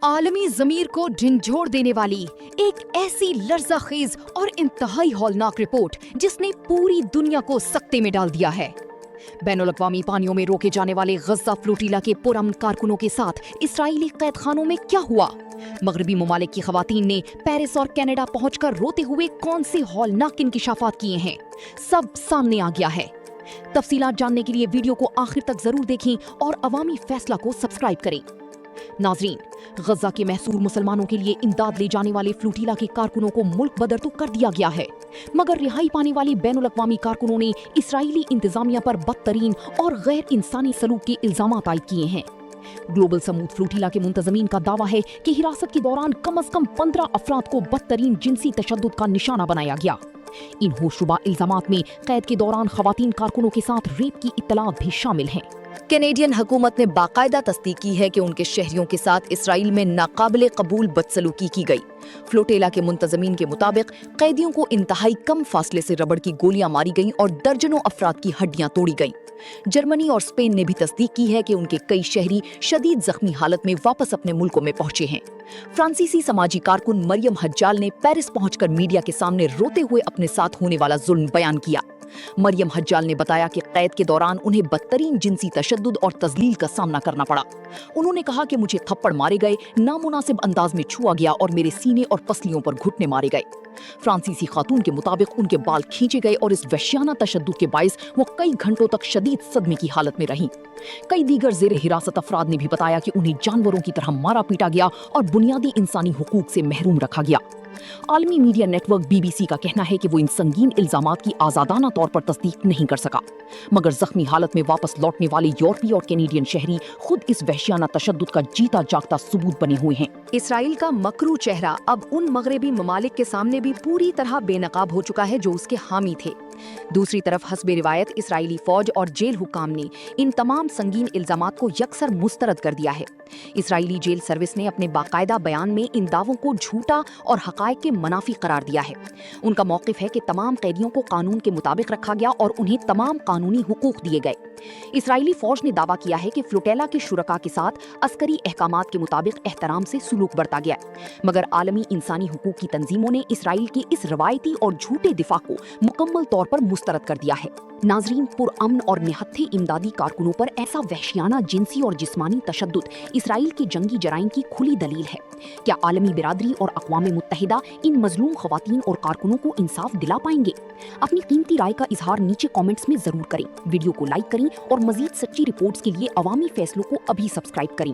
आलमी ज़मीर को झंझोड़ देने वाली एक ऐसी लर्ज़ाखेज़ और इंतहाई हौलनाक रिपोर्ट जिसने पूरी दुनिया को सख्ते में डाल दिया है। बैनुल-अक़वामी पानियों में रोके जाने वाले गज़ा फ्लोटिला के पुरअमन कारकुनों के साथ इस्राईली कैद खानों में क्या हुआ? मगरबी ममालिक की ख़वातीन ने पेरिस और कनाडा पहुंचकर रोते हुए कौन से हौलनाक इंकिशाफात किए हैं, सब सामने आ गया है। तफसीलात जानने के लिए वीडियो को आखिर तक जरूर देखें और अवामी फैसला को सब्सक्राइब करें। नाजरीन, गजा के महसूर मुसलमानों के लिए इमदाद ले जाने वाले फ्लोटिला के कारकुनों को मुल्क बदर तो कर दिया गया है, मगर रिहाई पाने वाले बैनुल-अक़वामी कारकुनों ने इसराइली इंतजामिया पर बदतरीन और गैर इंसानी सलूक के इल्जामात आयद किए हैं। ग्लोबल समूद फ्लोटिला के मुंतज़मीन का दावा है कि हिरासत के दौरान कम अज कम 15 अफराद को बदतरीन जिनसी तशद्दुद का निशाना बनाया गया। इन होशरुबा इल्जामात में कैद के दौरान खवातीन कारकुनों के साथ रेप की इत्तलात भी शामिल हैं। कैनेडियन हुकूमत ने बाकायदा तस्दीक की है कि उनके शहरियों के साथ इसराइल में नाकाबिले कबूल बदसलूकी की गई। फ्लोटिला के मुंतज़मीन के मुताबिक कैदियों को इंतहाई कम फासले से रबड़ की गोलियां मारी गईं और दर्जनों अफराद की हड्डियां तोड़ी गईं। जर्मनी और स्पेन ने भी तस्दीक की है कि उनके कई शहरी शदीद जख्मी हालत में वापस अपने मुल्कों में पहुंचे हैं। फ्रांसीसी समाजी कारकुन मरियम हज्जाल ने पेरिस पहुंचकर मीडिया के सामने रोते हुए अपने साथ होने वाला जुल्म बयान किया। मरियम हज्जाल ने बताया कि कैद के दौरान उन्हें बदतरीन जिनसी तशद्दुद और तजलील का सामना करना पड़ा। उन्होंने कहा कि मुझे थप्पड़ मारे गए, नामुनासिब अंदाज में छुआ गया और मेरे सीने और पसलियों पर घुटने मारे गए। फ्रांसीसी खातून के मुताबिक उनके बाल खींचे गए और इस वहशियाना तशद्दुद के बाइस वो कई घंटों तक शदीद सदमे की हालत में रहीं। कई दीगर ज़ेरे हिरासत अफराद ने भी बताया कि उन्हें जानवरों की तरह मारा पीटा गया और बुनियादी इंसानी हुकूक से महरूम रखा गया। आलमी मीडिया नेटवर्क BBC का कहना है कि वो इन संगीन इल्जामात की आज़ादाना तौर पर तस्दीक नहीं कर सका, मगर जख्मी हालत में वापस लौटने वाले यूरोपीय और कैनेडियन शहरी खुद इस वहशियाना तशद्दुद का जीता जागता सबूत बने हुए हैं। इसराइल का मकरू चेहरा अब उन मगरबी ममालिक के सामने भी पूरी तरह बेनकाब हो चुका है जो उसके हामी थे। दूसरी तरफ हस्बे रिवायत इसराइली फौज और जेल हुकाम ने इन तमाम संगीन इल्जामात को यकसर मुस्तरद कर दिया है। इसराइली जेल सर्विस ने अपने बाकायदा बयान में इन दावों को झूठा और हकायक के मनाफी करार दिया है। उनका मौक़िफ़ है कि तमाम कैदियों को कानून के मुताबिक रखा गया और उन्हें तमाम कानूनी हुकूक दिए गए। इसराइली फौज ने दावा किया है कि फ्लोटिला के शुरका के साथ अस्करी अहकामात के मुताबिक एहतराम से सुलूक बरता गया, मगर आलमी इंसानी हुकूक की तंजीमों ने इसराइल की इस रवायती और झूठे दिफा को मुकम्मल तौर पर मुस्तरद कर दिया है। नाजरीन, पुरअमन और निहत्थे इमदादी कारकुनों पर ऐसा वहशियाना जिनसी और जिस्मानी तशद्दुद इसराइल के जंगी जराइम की खुली दलील है। क्या आलमी बिरादरी और अक़वाम मुत्तहिदा इन मजलूम खवातीन और कारकुनों को इंसाफ दिला पाएंगे? अपनी कीमती राय का इजहार नीचे कमेंट्स में जरूर करें। वीडियो को लाइक करें और मजीद सच्ची रिपोर्ट्स के लिए अवामी फैसलों को अभी सब्सक्राइब करें।